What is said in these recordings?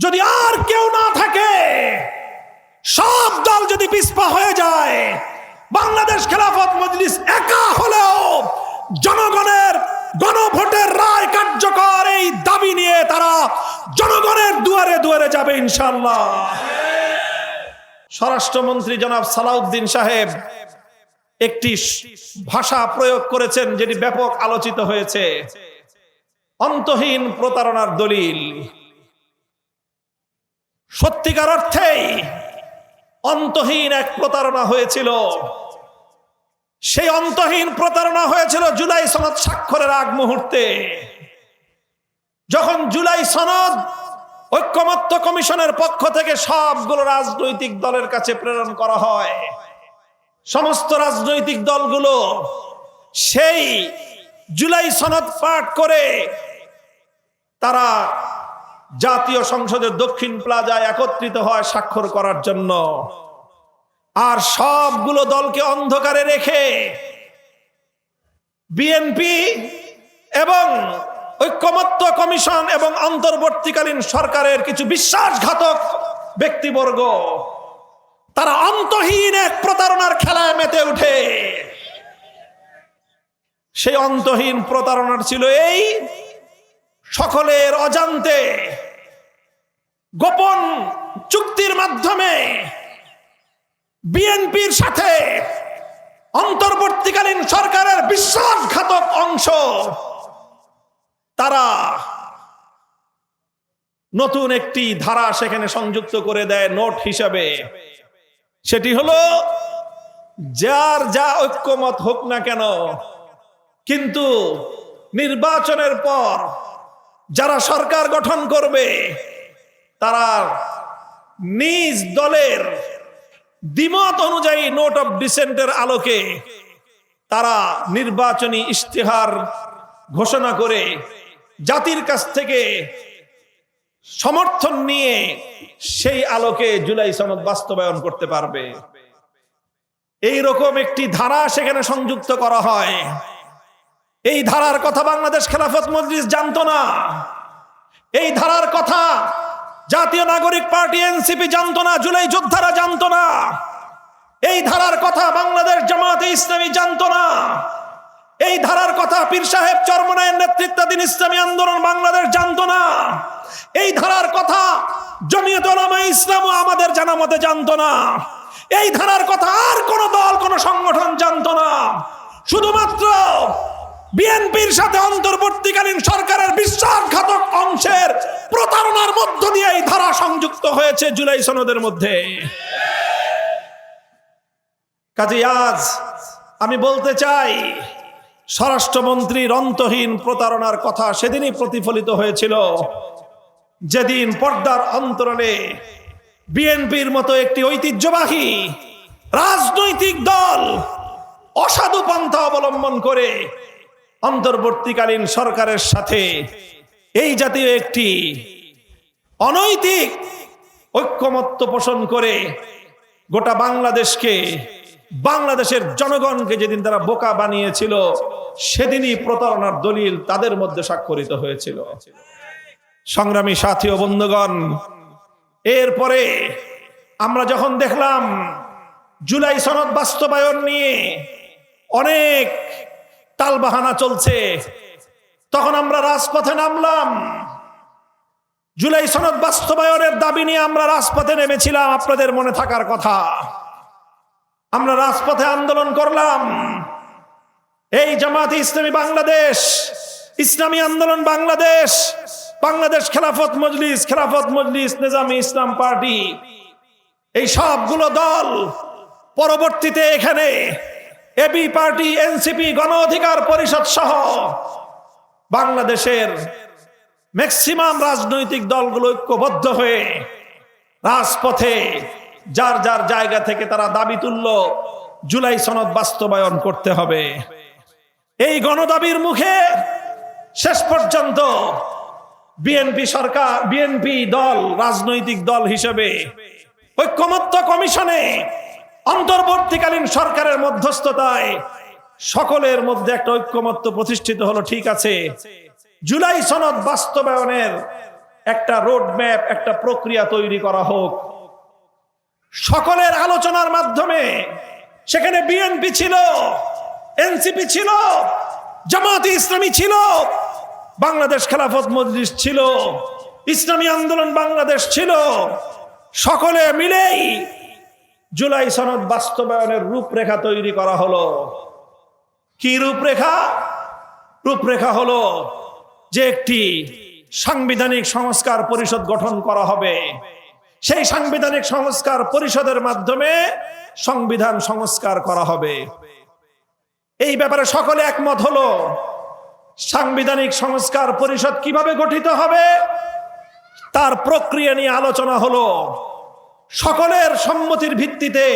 যদি আর কেউ না থাকে, সব দল যদি পিছপা হয়ে যায়, বাংলাদেশ খেলাফত মজলিস একা হলেও জনগণের গণভোটের রায় কার্যকর এই দাবি নিয়ে তারা জনগণের দুয়ারে দুয়ারে যাবে ইনশাআল্লাহ। স্বরাষ্ট্রমন্ত্রী জনাব সালাউদ্দিন সাহেব একটি ভাষা প্রয়োগ করেছেন যেটি ব্যাপক আলোচিত হয়েছে, অন্তহীন প্রতারণার দলিল। সত্যিকার অর্থেই অন্তহীন এক প্রতারণা হয়েছিল। সেই অন্তহীন প্রতারণা হয়েছিল জুলাই সনদ স্বাক্ষরের আগ মুহূর্তে, যখন জুলাই সনদ ঐক্যমত্য কমিশনের পক্ষ থেকে সবগুলো রাজনৈতিক দলের কাছে প্রেরণ করা হয়। সমস্ত রাজনৈতিক দলগুলো সেই জুলাই সনদ পাঠ করে তারা জাতীয় সংসদের দক্ষিণ প্লাজায় একত্রিত হয় স্বাক্ষর করার জন্য। আর সবগুলো দলকে অন্ধকারে রেখে বিএনপি এবং ঐক্যমত্য কমিশন এবং অন্তর্বর্তীকালীন সরকারের কিছু বিশ্বাসঘাতক ব্যক্তিবর্গ তারা অন্তহীন এক প্রতারণার খেলায় মেতে উঠে। সেই অন্তহীন প্রতারণার ছিল এই, সকলের অজান্তে গোপন চুক্তির মাধ্যমে বিএনপির সাথে অন্তর্বর্তীকালীন সরকারের বিশ্বাসঘাতক অংশ তারা নতুন একটি ধারা সেখানে সংযুক্ত করে দেয় নোট হিসাবে। সেটি হলো, যার যা ঐক্যমত হোক না কেন, কিন্তু নির্বাচনের পর যারা সরকার গঠন করবে তারা নিজ দলের দ্বিমত অনুযায়ী নোট অফ ডিসেন্টের আলোকে তারা নির্বাচনী ইশতেহার ঘোষণা করে জাতির কাছ থেকে সমর্থন নিয়ে সেই আলোকে জুলাই সনদ বাস্তবায়ন করতে পারবে। এই রকম একটি ধারা সেখানে সংযুক্ত করা হয়। এই ধারার কথা বাংলাদেশ খেলাফত মজলিস জানতো না। এই ধারার কথা জাতীয় নাগরিক পার্টি এনসিপি জানতো না, জুলাই যোদ্ধারা জানতো না। এই ধারার কথা বাংলাদেশ জামাতে ইসলামী জানতো না। এই ধারার কথা পীর সাহেব চরমনায়ের নেতৃত্বাধীন ইসলামী আন্দোলন বাংলাদেশ জানতো না। এই ধারার কথা জমিয়ত উলামায়ে ইসলামও আমাদের জানা মতে জানতো না। এই ধারার কথা আর কোন দল, কোন সংগঠন জানতো না। শুধুমাত্র বিএনপির সাথে অন্তর্বর্তীকালীন সরকারের বিশ্বাসঘাতক অংশের প্রতারণার মধ্য দিয়ে এই ধারা সংযুক্ত হয়েছে জুলাই সনদের মধ্যে। কাজে আজ আমি বলতে চাই, স্বরাষ্ট্রমন্ত্রীর অন্তহীন প্রতারণার কথা সেদিনই প্রতিফলিত হয়েছিল যেদিন পর্দার অন্তরালে বিএনপির মতো একটি ঐতিহ্যবাহী রাজনৈতিক দল অসাধু পন্থা অবলম্বন করে অন্তর্বর্তীকালীন সরকারের সাথে এই জাতীয় একটি অনৈতিক ঐক্যমত্য পোষণ করে গোটা বাংলাদেশকে, বাংলাদেশের জনগণকে যেদিন তারা বোকা বানিয়েছিল, সেদিনই প্রতারণার দলিল তাদের মধ্যে স্বাক্ষরিত হয়েছিল। সংগ্রামী সাথী ও বন্ধুগণ, এরপরে আমরা যখন দেখলাম জুলাই সনদ বাস্তবায়ন নিয়ে অনেক টালবাহানা চলছে, তখন আমরা রাজপথে নামলাম। জুলাই সনদ বাস্তবায়নের দাবি নিয়ে আমরা রাজপথে নেমেছিলাম, আপনাদের মনে থাকার কথা। আমরা রাজপথে আন্দোলন করলাম। এই জামাতে ইসলামী বাংলাদেশ, ইসলামী আন্দোলন বাংলাদেশ, বাংলাদেশ খেলাফত মজলিস, নিজামী ইসলাম পার্টি, এই সবগুলো দল পরবর্তীতে এখানে এবি পার্টি, এনসিপি, গণ অধিকার পরিষদ সহ বাংলাদেশের ম্যাক্সিমাম রাজনৈতিক দলগুলো ঐক্যবদ্ধ হয়ে রাজপথে যার যার জায়গা থেকে তারা দাবি তুলল জুলাই সনদ বাস্তবায়ন করতে হবে। এই গণদাবির মুখে শেষ পর্যন্ত বিএনপি দল রাজনৈতিক দল হিসেবে ঐক্যমত্য কমিশনে অন্তর্বর্তীকালীন সরকারের মধ্যস্থতায় সকলের মধ্যে একটা ঐক্যমত্য প্রতিষ্ঠিত হলো। ঠিক আছে, জুলাই সনদ বাস্তবায়নের একটা রোড ম্যাপ, একটা প্রক্রিয়া তৈরি করা হোক। সকলের আলোচনার মাধ্যমে সেখানে বিএনপি ছিল, এনসিপি ছিল, জামায়াতে ইসলামী ছিল, বাংলাদেশ খেলাফত মজলিস ছিল, ইসলামী আন্দোলন বাংলাদেশ ছিল। সকলে মিলেই জুলাই সনদ বাস্তবায়নের রূপরেখা তৈরি করা হলো। কি রূপরেখা? রূপরেখা হলো যে একটি সাংবিধানিক সংস্কার পরিষদ গঠন করা হবে। সেই সাংবিধানিক সংস্কার পরিষদের মাধ্যমে সংবিধান সংস্কার করা হবে। এই ব্যাপারে সকলে একমত হলো। সাংবিধানিক সংস্কার পরিষদ কিভাবে গঠিত হবে তার প্রক্রিয়া নিয়ে আলোচনা হলো। সকলের সম্মতির ভিত্তিতে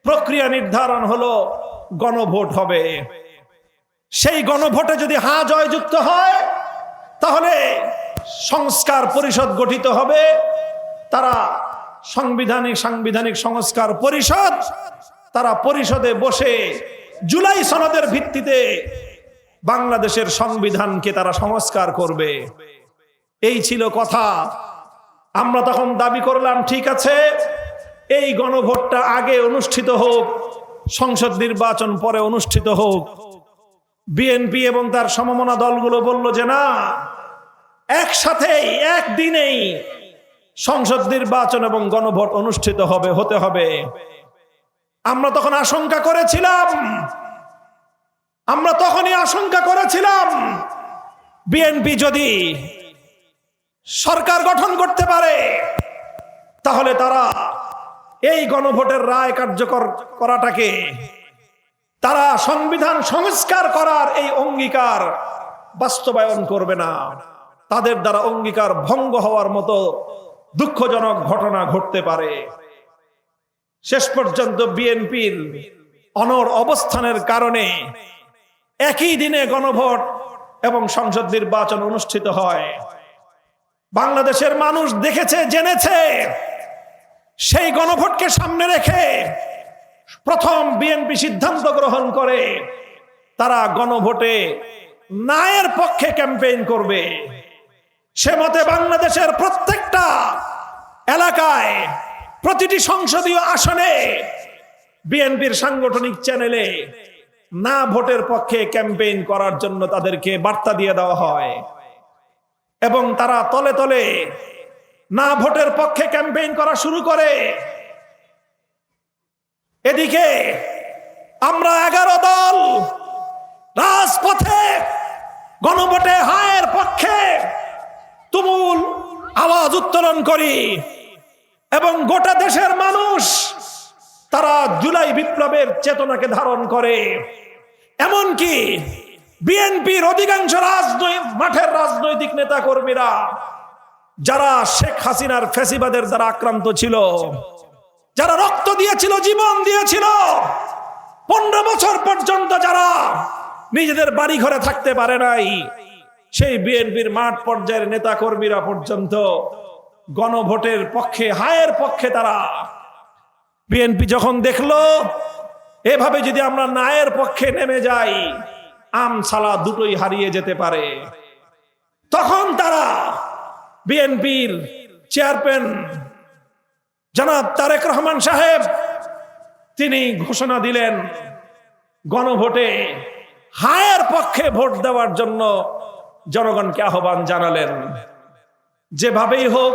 প্রক্রিয়া নির্ধারণ হলো, গণভোট হবে। সেই গণভোটে যদি হ্যাঁ জয়যুক্ত হয় তাহলে সংস্কার পরিষদ গঠিত হবে। তারা সাংবিধানিক সংস্কার পরিষদ, তারা পরিষদে বসে জুলাই সনদের ভিত্তিতে বাংলাদেশের সংবিধানকে তারা সংস্কার করবে। এই ছিল কথা। আমরা তখন দাবি করলাম, ঠিক আছে, এই গণভোটটা আগে অনুষ্ঠিত হোক, সংসদ নির্বাচন পরে অনুষ্ঠিত হোক। বিএনপি এবং তার সমমনা দলগুলো বলল যে না, একসাথেই একদিনেই সংসদ নির্বাচন এবং গণভোট অনুষ্ঠিত হতে হবে। আমরা তখন আশঙ্কা করেছিলাম বিএনপি যদি সরকার গঠন করতে পারে তাহলে তারা এই গণভোটের রায় কার্যকর করাটাকে, তারা সংবিধান সংস্কার করার এই অঙ্গীকার বাস্তবায়ন করবে না। তাদের দ্বারা অঙ্গীকার ভঙ্গ হওয়ার মতো দুঃখজনক ঘটনা ঘটতে পারে। শেষ পর্যন্ত বিএনপির অনড় অবস্থানের কারণে একই দিনে গণভোট এবং সংসদ নির্বাচন অনুষ্ঠিত হয়। বাংলাদেশের মানুষ দেখেছে, জেনেছে। সেই গণভোটকে সামনে রেখে প্রথম বিএনপি সিদ্ধান্ত গ্রহণ করে তারা গণভোটে ন্যায়ের পক্ষে ক্যাম্পেইন করবে। সে মতে বাংলাদেশের প্রত্যেকটা এলাকায়, প্রতিটি সংসদীয় আসনে বিএনপির সাংগঠনিক চ্যানেলে না ভোটের পক্ষে ক্যাম্পেইন করার জন্য তাদেরকে বার্তা দিয়ে দেওয়া হয় এবং তারা তলে তলে না ভোটের পক্ষে ক্যাম্পেইন করা শুরু করে। এদিকে আমরা 11 দল রাজপথে গণভোটে হায়ের পক্ষে তুমুল আওয়াজ উত্তোলন করি এবং গোটা দেশের মানুষ তারা জুলাই বিপ্লবের চেতনাকে ধারণ করে। এমনকি বিএনপির অধিকাংশ মাঠের রাজনৈতিক নেতা কর্মীরা যারা শেখ হাসিনার ফ্যাসিবাদের দ্বারা আক্রান্ত ছিল, যারা রক্ত দিয়েছিল, জীবন দিয়েছিল, 15 বছর পর্যন্ত যারা নিজেদের বাড়ি ঘরে থাকতে পারে নাই, সেই বিএনপির মাঠ পর্যায়ের নেতা কর্মীরা পর্যন্ত গণভোটের পক্ষে, হায়ের পক্ষে তারা। বিএনপি যখন দেখলো এভাবে যদি আমরা ন্যায়ের পক্ষে নেমে যাই, আম ছালা দুটোই হারিয়ে যেতে পারে, তখন তারা বিএনপির চেয়ারম্যান জনাব তারেক রহমান সাহেব তিনি ঘোষণা দিলেন, গণভোটে হায়ের পক্ষে ভোট দেওয়ার জন্য জনগণকে আহ্বান জানালেন। যেভাবেই হোক,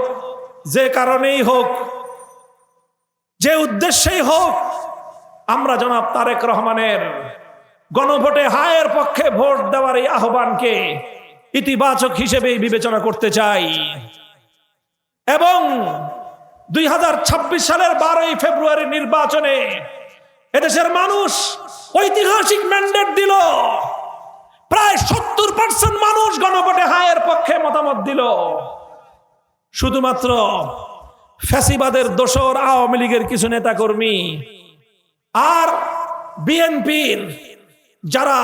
যে কারণেই হোক, যে উদ্দেশ্যেই হোক, আমরা জনাব তারেক রহমানের গণভোটে হায়ের পক্ষে ভোট দেওয়ার এই আহ্বানকে ইতিবাচক হিসেবেই বিবেচনা করতে চাই এবং 2026 সালের 12ই ফেব্রুয়ারি নির্বাচনে এদেশের মানুষ ঐতিহাসিক ম্যান্ডেট দিল। প্রায় 70% মানুষ গণভোটে হায়ের পক্ষে মতামত দিল। শুধুমাত্র ফ্যাসিবাদের দোসর আওয়ামী লীগের কিছু নেতাকর্মী আর বিএনপির যারা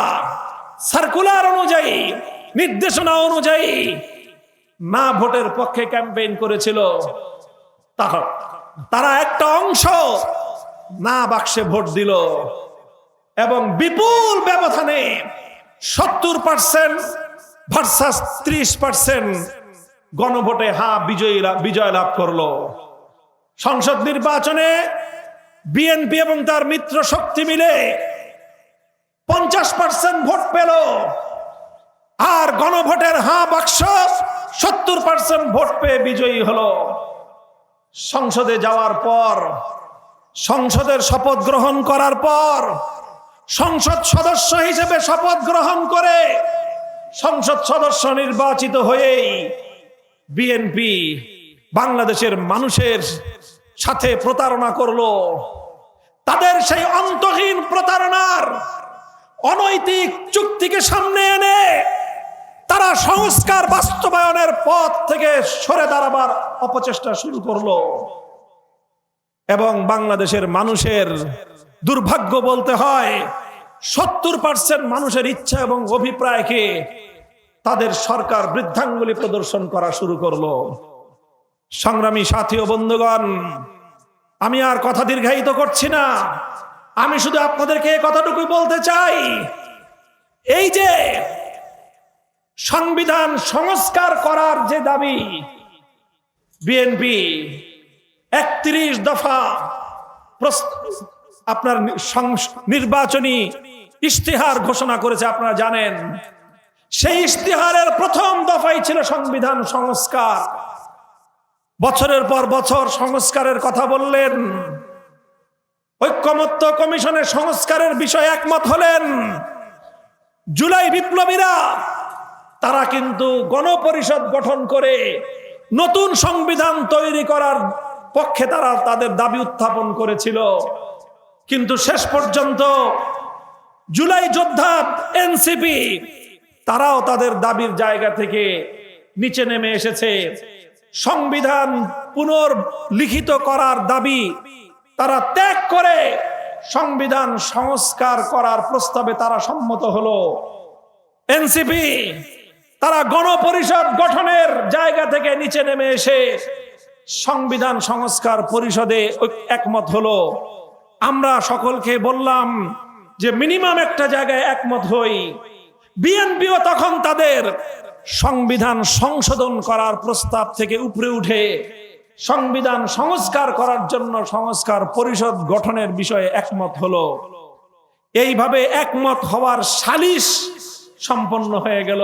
সার্কুলার অনুযায়ী, নির্দেশনা অনুযায়ী না ভোটের পক্ষে ক্যাম্পেইন করেছিল, তারা একটা অংশ না বাক্সে ভোট দিল এবং বিপুল ব্যবধানে 70% ভার্সাস 30% গণভোটে বিজয় লাভ করলো। সংসদ নির্বাচনে বিএনপি এবং তার মিত্র শক্তি মিলে 50% ভোট পেল, আর গণভোটের বাক্স 70% ভোট পেয়ে বিজয়ী হলো। সংসদে যাওয়ার পর, সংসদের শপথ গ্রহণ করার পর, সংসদ সদস্য হিসেবে শপথ গ্রহণ করে সংসদ সদস্য নির্বাচিত হয়েই বিএনপি বাংলাদেশের মানুষের সাথে প্রতারণা করলো। তাদের সেই অন্তহীন প্রতারণার অনৈতিক চুক্তিকে সামনে এনে তারা সংস্কার বাস্তবায়নের পথ থেকে সরে দাঁড়াবার অপচেষ্টা শুরু করলো। এবং বাংলাদেশের মানুষের দুর্ভাগ্য বলতে হয়, 70% মানুষের ইচ্ছা এবং অভিপ্রায়কে তাদের সরকার বৃদ্ধাঙ্গুলি প্রদর্শন করা শুরু করলো। সংগ্রামী সাথী ও বন্ধুগণ, আমি আর কথা দীর্ঘায়িত করছি না, আমি শুধু আপনাদেরকে কথাটুকু বলতে চাই, এই যে সংবিধান সংস্কার করার যে দাবি, বিএনপি 31 দফা আপনার নির্বাচনী ইশতেহার ঘোষণা করেছে, আপনারা জানেন। সেই ইশতেহারের প্রথম দফাই ছিল সংবিধান সংস্কার। বছরের পর বছর সংস্কারের কথা বললেন, ঐক্যমত্য কমিশনের সংস্কারের বিষয়ে একমত হলেন। জুলাই বিপ্লবীরা তারা কিন্তু গণপরিষদ গঠন করে নতুন সংবিধান তৈরি করার পক্ষে তারা তাদের দাবি উত্থাপন করেছিল, কিন্তু শেষ পর্যন্ত জুলাই যোদ্ধা এনসিপি তারাও তাদের দাবির জায়গা থেকে নিচে নেমে এসেছে। সংবিধান পুনর্লিখিত করার দাবি তারা ত্যাগ করে সংবিধান সংস্কার করার প্রস্তাবে তারা সম্মত হলো। এনসিপি তারা গণপরিষদ গঠনের জায়গা থেকে নিচে নেমে এসে সংবিধান সংস্কার পরিষদে একমত হলো। আমরা সকলকে বললাম যে মিনিমাম একটা জায়গায় একমত হই। বিএনপিও তখন তাদের সংবিধান সংশোধন করার প্রস্তাব থেকে উপরে উঠে সংবিধান সংস্কার করার জন্য সংস্কার পরিষদ গঠনের বিষয়ে একমত হলো। এইভাবে একমত হওয়ার সালিশ সম্পন্ন হয়ে গেল।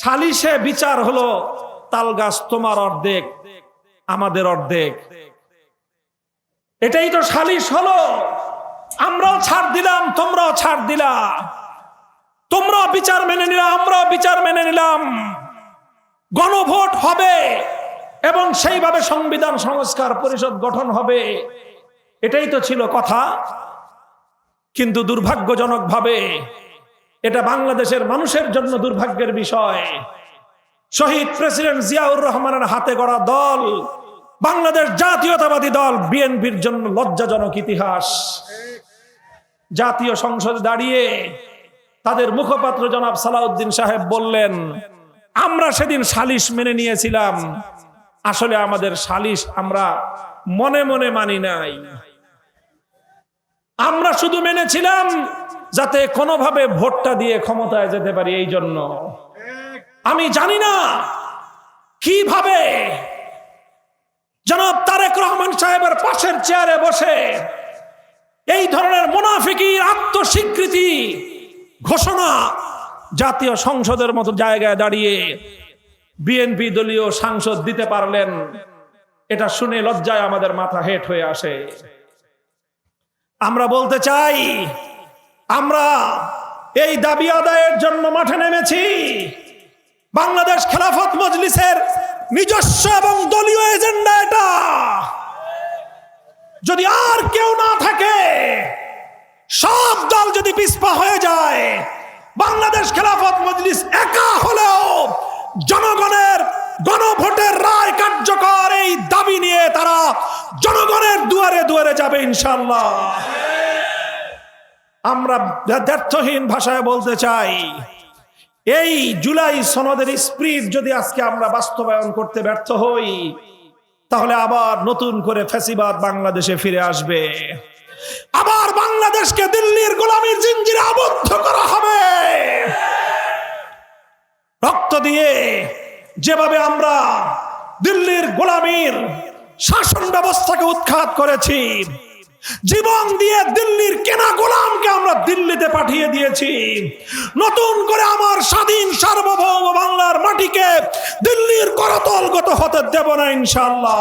সালিশে বিচার হলো, তালগাছ তোমার অর্ধেক আমাদের অর্ধেক। এটাই তো সালিশ হলো। আমরাও ছাড় দিলাম, তোমরাও ছাড় দিলা, তোমরাও বিচার মেনে নিলাম, আমরাও বিচার মেনে নিলাম। গণভোট হবে এবং সেইভাবে সংবিধান সংস্কার পরিষদ গঠন হবে, এটাই তো ছিল কথা। কিন্তু দুর্ভাগ্যজনকভাবে এটা বাংলাদেশের মানুষের জন্য দুর্ভাগ্যের বিষয়। শহীদ প্রেসিডেন্ট জিয়াউর রহমানের হাতে গড়া দল বাংলাদেশ জাতীয়তাবাদী দল বিএনপির জন্য লজ্জাজনক ইতিহাস। জাতীয় সংসদে দাঁড়িয়ে তাদের মুখপাত্র জনাব সালাউদ্দিন সাহেব বললেন, আমরা সেদিন সালিশ মেনে নিয়েছিলাম, আসলে আমাদের সালিশ আমরা মনে মনে মানি নাই, আমরা শুধু মেনেছিলাম যাতে কোনোভাবে ভোটটা দিয়ে ক্ষমতায় যেতে পারি। এই জন্য আমি জানি না কিভাবে জনাব তারেক রহমান সাহেবের পাশের চেয়ারে বসে এই ধরনের মুনাফিকির আত্মস্বীকৃতি ঘোষণা জাতীয় সংসদের মতো জায়গায় দাঁড়িয়ে বিএনপি দলীয় সাংসদ দিতে পারলেন। এটা শুনে লজ্জায় আমাদের মাথা হেট হয়ে আসে। আমরা বলতে চাই, আমরা এই দাবি আদায়ের জন্য মাঠে নেমেছি। বাংলাদেশ খেলাফত মজলিসের নিজস্ব এবং দলীয় এজেন্ডা এটা। যদি আর কেউ না থাকে, সব দল যদি পিছপা হয়ে যায়, বাংলাদেশ খেলাফত মজলিস একা হলেও জনগণের গণভোটের রায় কার্যকর এই দাবি নিয়ে তারা জনগণের দুয়ারে দুয়ারে যাবে ইনশাআল্লাহ। আমরা ব্যর্থহীন ভাষায় বলতে চাই, এই জুলাই সনদের স্পিরিট যদি আজকে আমরা বাস্তবায়ন করতে ব্যর্থ হই, তাহলে আবার নতুন করে ফ্যাসিবাদ বাংলাদেশে ফিরে আসবে। আবার বাংলাদেশকে দিল্লির গোলামীর জিঞ্জিরে আবদ্ধ করা হবে। রক্ত দিয়ে যেভাবে আমরা দিল্লির গোলামীর শাসন ব্যবস্থাকে উৎখাত করেছি, জীবন দিয়ে দিল্লির কেনা গোলামকে আমরা দিল্লিতে পাঠিয়ে দিয়েছি, নতুন করে আমার স্বাধীন সার্বভৌম বাংলার মাটিকে দিল্লির করতলগত হতে দেব না ইনশাআল্লাহ।